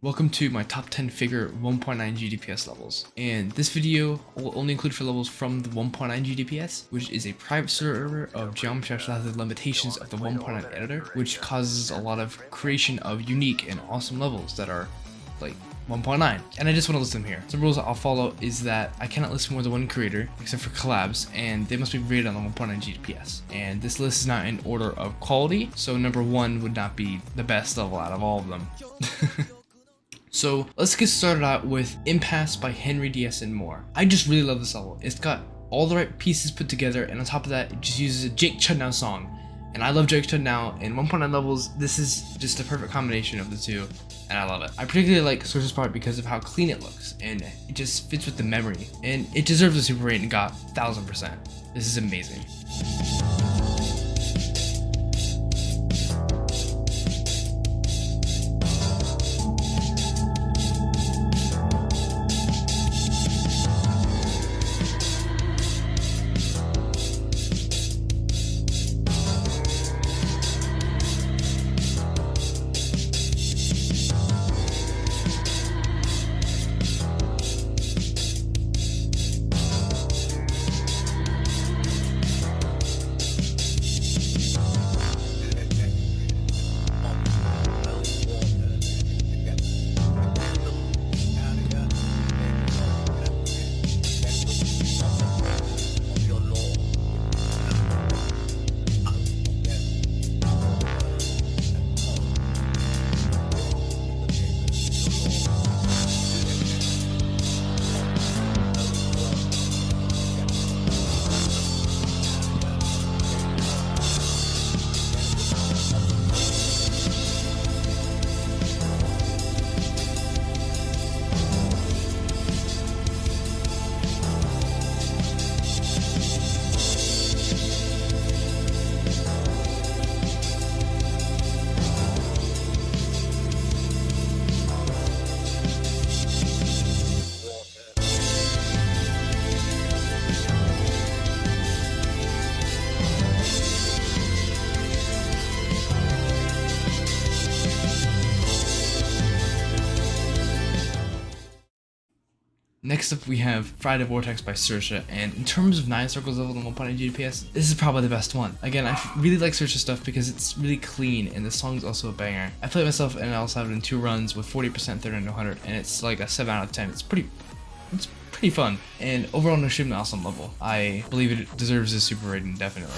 Welcome to my top 10 figure 1.9 GDPS levels, and this video will only include for levels from the 1.9 GDPS, which is a private server of geometry that has the limitations of the 1.9 editor, which causes a lot of creation of unique and awesome levels that are like 1.9, and I just want to list them here. Some rules I'll follow is that I cannot list more than one creator except for collabs, and they must be rated on the 1.9 GDPS. And this list is not in order of quality, so number 1 would not be the best level out of all of them. So let's get started out with Impasse by HenryDS and more. I just really love this level. It's got all the right pieces put together, and on top of that, it just uses a Jake Chudnow song. And I love Jake Chudnow, and 1.9 levels, this is just a perfect combination of the two, and I love it. I particularly like Cersia's part because of how clean it looks, and it just fits with the memory, and it deserves a super rate and got 1000%. This is amazing. Next up we have Friday Vortex by Cersia, and in terms of 9 circles level and 1.9 GDPS, this is probably the best one. Again, I really like Cersia stuff because it's really clean, and the song's also a banger. I played myself and I also have it in 2 runs with 40% 30 and 100, and it's like a 7 out of 10. It's pretty fun, and overall an extremely awesome level. I believe it deserves a super rating, definitely.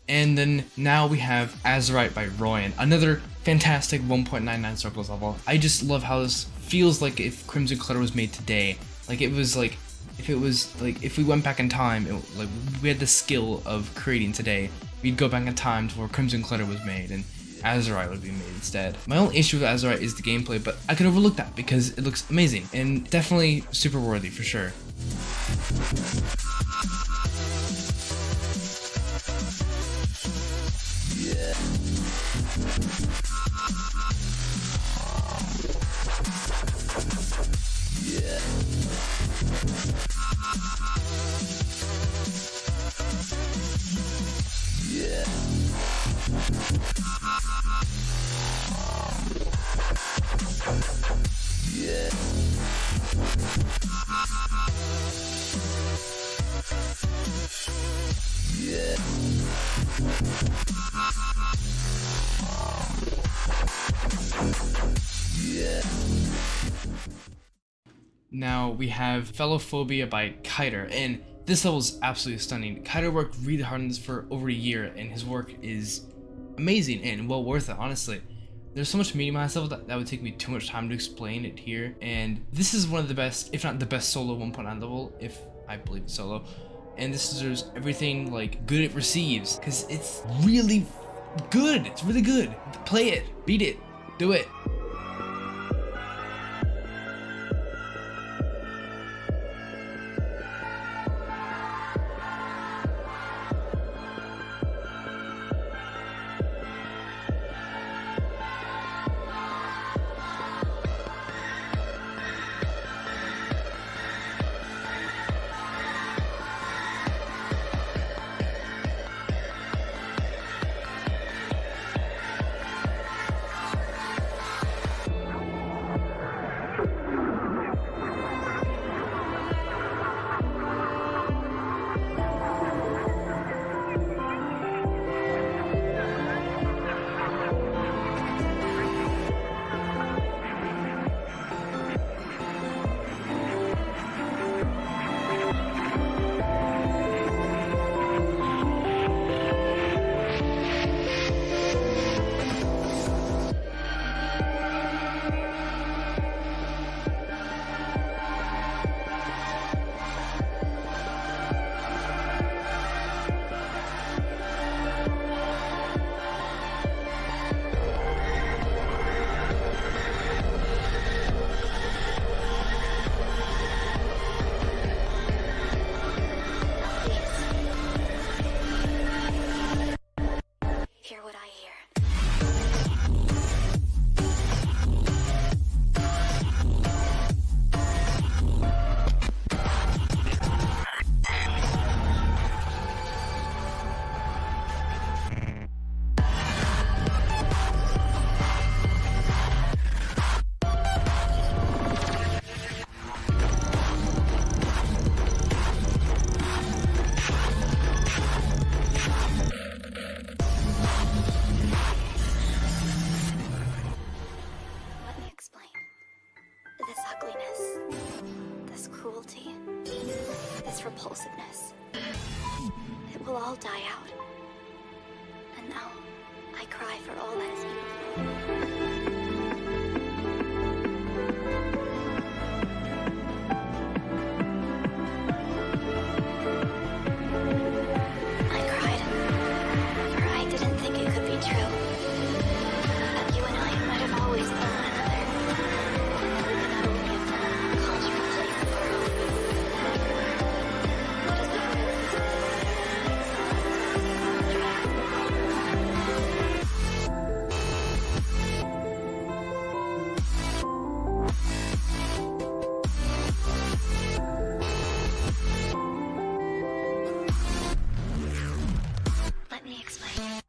And then now we have Azurite by Royen, another fantastic 1.99 circles level. I just love how this feels like if Crimson Clutter was made today. Like it was like, if we went back in time, like we had the skill of creating today, we'd go back in time to where Crimson Clutter was made and Azurite would be made instead. My only issue with Azurite is the gameplay, but I could overlook that because it looks amazing and definitely super worthy for sure. Now we have Phobia by Kyder, and this level is absolutely stunning. Kyder worked really hard on this for over a year, and his work is amazing and well worth it, honestly. There's so much meaning behind this level that would take me too much time to explain it here, and this is one of the best, if not the best solo 1.9 level, if I believe it's solo. And this deserves everything like good it receives, because it's really good. It's really good. Play it, beat it, do it. Repulsiveness. It will all die out. And now, I cry for all that is beautiful. I cried, for I didn't think it could be true. That you and I might have always known one another. And we could not only have known a cultural place of our own. Let me explain.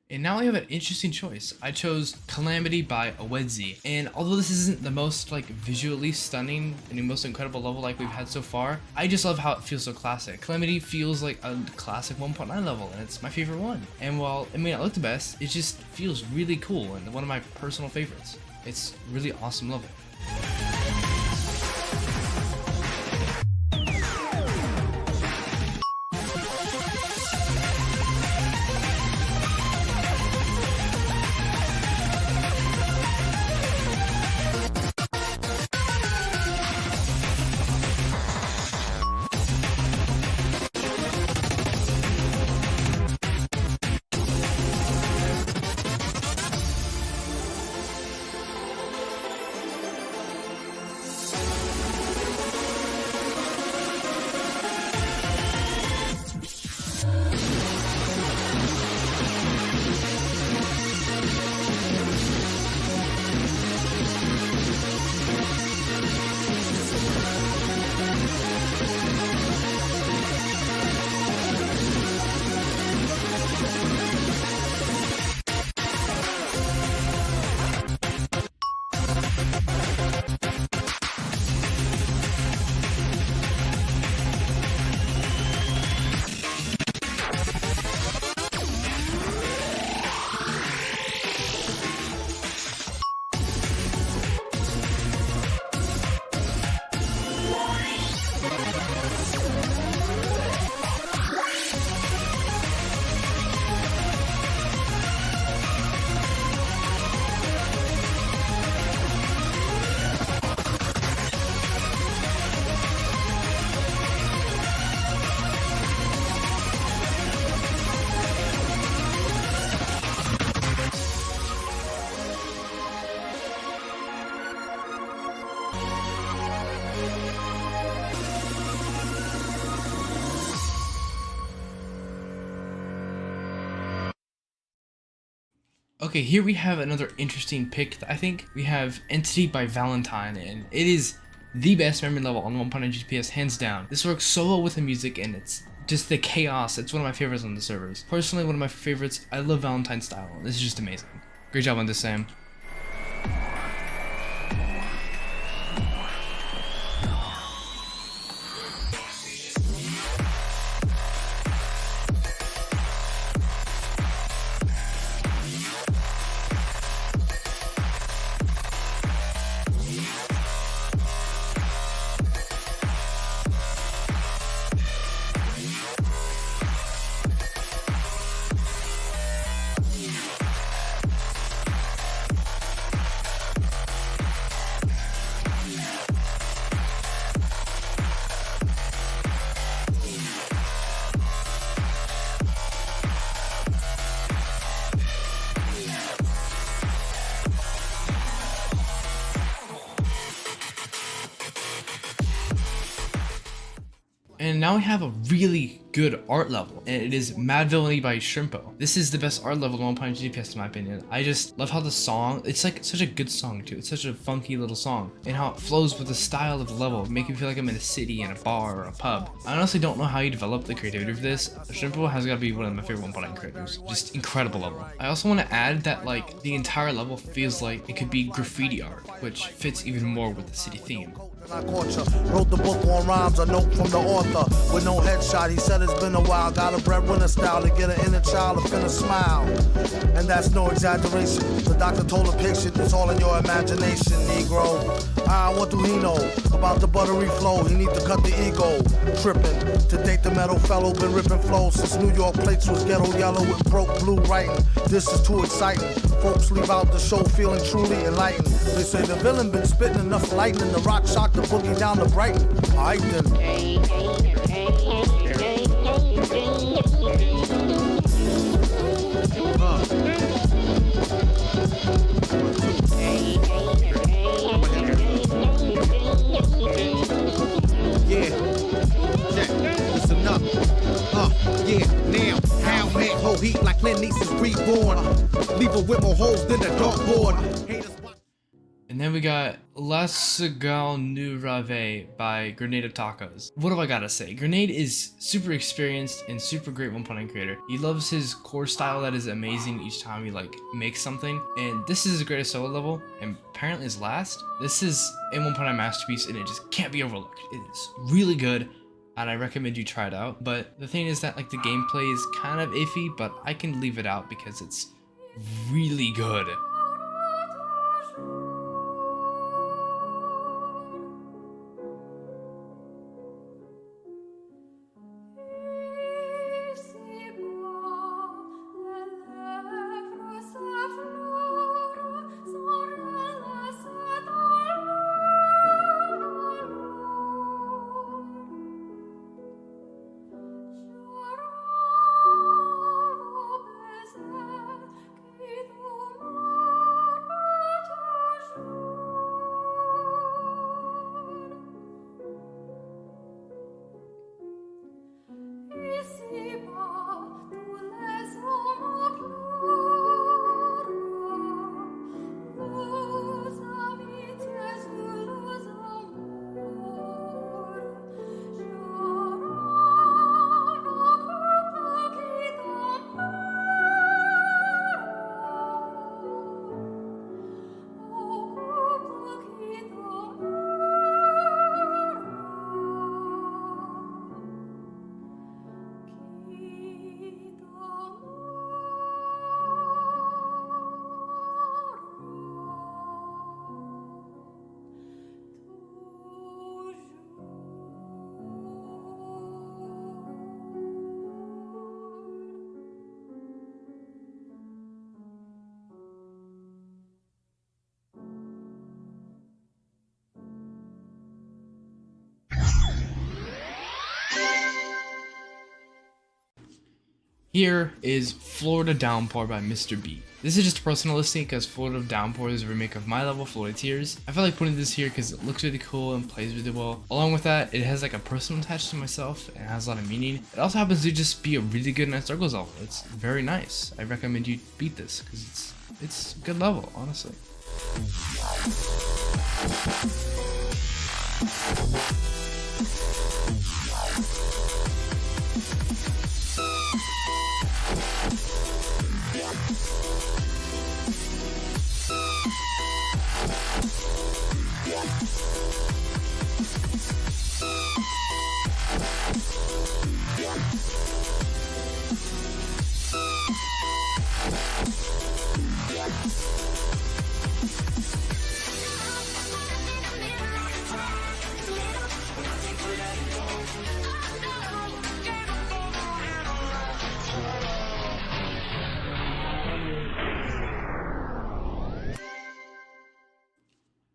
And now I have an interesting choice. I chose Calamity by Awedsy. And although this isn't the most like visually stunning and the most incredible level like we've had so far, I just love how it feels so classic. Calamity feels like a classic 1.9 level, and it's my favorite one. And while it may not look the best, it just feels really cool and one of my personal favorites. It's a really awesome level. Okay, here we have another interesting pick. I think we have Entity by Valentine, and it is the best memory level on 1.9 GPS, hands down. This works so well with the music, and it's just the chaos. It's one of my favorites on the servers. Personally, one of my favorites. I love Valentine's style. This is just amazing. Great job on this, Sam. And now we have a really good art level, and it is Madvillany by Shrympo. This is the best art level in 1.9 GPS in my opinion. I just love how the song, it's like such a good song too. It's such a funky little song, and how it flows with the style of the level, making me feel like I'm in a city, in a bar, or a pub. I honestly don't know how you develop the creativity for this. Shrympo has got to be one of my favorite 1.9 creators. Just incredible level. I also want to add that like the entire level feels like it could be graffiti art, which fits even more with the city theme. I caught ya. Wrote the book on rhymes, a note from the author with no headshot. He said it's been a while, got a breadwinner style to get an inner child to finna smile. And that's no exaggeration. The doctor told the patient it's all in your imagination, Negro. What do he know about the buttery flow? He need to cut the ego. Tripping to date the metal fellow, been ripping flows since New York plates was ghetto yellow with broke blue writing. This is too exciting. Folks leave out the show feeling truly enlightened. They say the villain been spitting enough lightning to rock shock the boogie down to Brighton. Alright then. Yeah, listen up. Yeah, now, how man hold heat like Clint East's reborn. Leave her with more holes than a dartboard. And then we got La Szagal Nu Rave by GrenadeofTacos. What do I gotta say? Grenade is super experienced and super great 1.9 creator. He loves his core style that is amazing each time he like makes something. And this is his greatest solo level, and apparently his last. This is a 1.9 masterpiece, and it just can't be overlooked. It is really good, and I recommend you try it out. But the thing is that like the gameplay is kind of iffy, but I can leave it out because it's really good. Here is Florida Downpour by MisterB. This is just a personal listing because Florida Downpour is a remake of my level, Florida Tears. I felt like putting this here because it looks really cool and plays really well. Along with that, it has like a personal attach to myself and it has a lot of meaning. It also happens to just be a really good Night Struggles level. It's very nice. I recommend you beat this because it's it's a good level, honestly.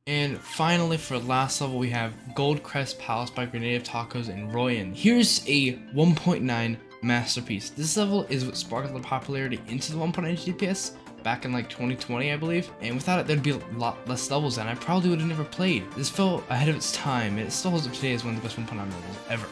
And finally, for last level, we have Goldcrest Palace by GrenadeofTacos and Royen. Here's a 1.9 masterpiece. This level is what sparked the popularity into the 1.9 DPS back in like 2020, I believe. And without it, there'd be a lot less levels, and I probably would have never played. This felt ahead of its time, and it still holds up today as one of the best 1.9 levels ever.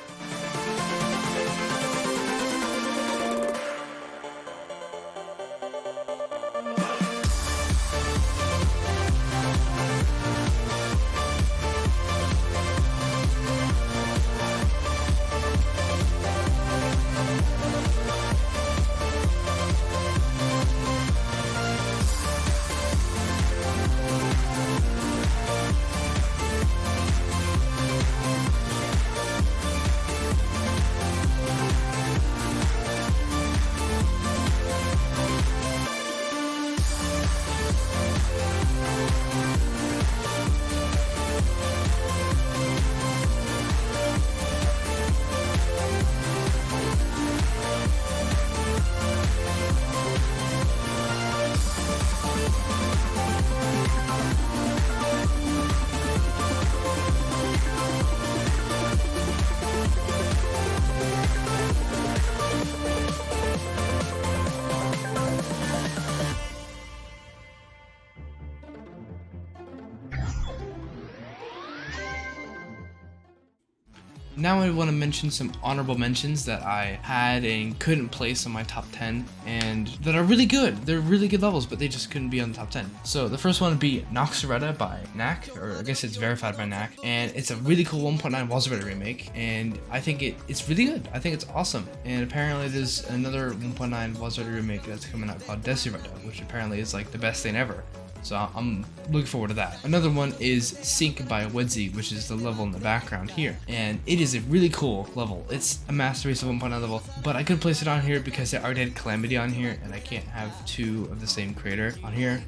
Now I want to mention some honorable mentions that I had and couldn't place on my top 10 and that are really good. They're really good levels, but they just couldn't be on the top 10. So the first one would be Noxeretta by Knack, or I guess it's verified by Knack, and it's a really cool 1.9 Azurite remake, and I think it's really good. I think it's awesome. And apparently there's another 1.9 Azurite remake that's coming out called Desiretta, which apparently is like the best thing ever. So I'm looking forward to that. Another one is Sync by Awedsy, which is the level in the background here. And it is a really cool level. It's a masterpiece of 1.9 level, but I couldn't place it on here because I already had Calamity on here, and I can't have two of the same creator on here.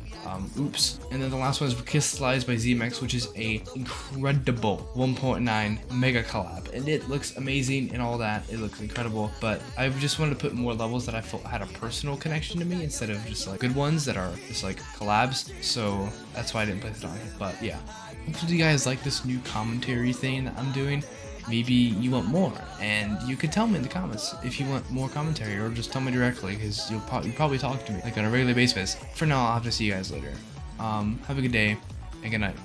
Oops. And then the last one is Crystallized by ZMX, which is a incredible 1.9 mega collab. And it looks amazing and all that. It looks incredible, but I just wanted to put more levels that I felt had a personal connection to me instead of just like good ones that are just like collabs. So that's why I didn't place it on here. But yeah, hopefully you guys like this new commentary thing that I'm doing. Maybe you want more, and you could tell me in the comments if you want more commentary, or just tell me directly, because you probably talk to me like on a regular basis. For now, I'll have to see you guys later. Have a good day, and good night.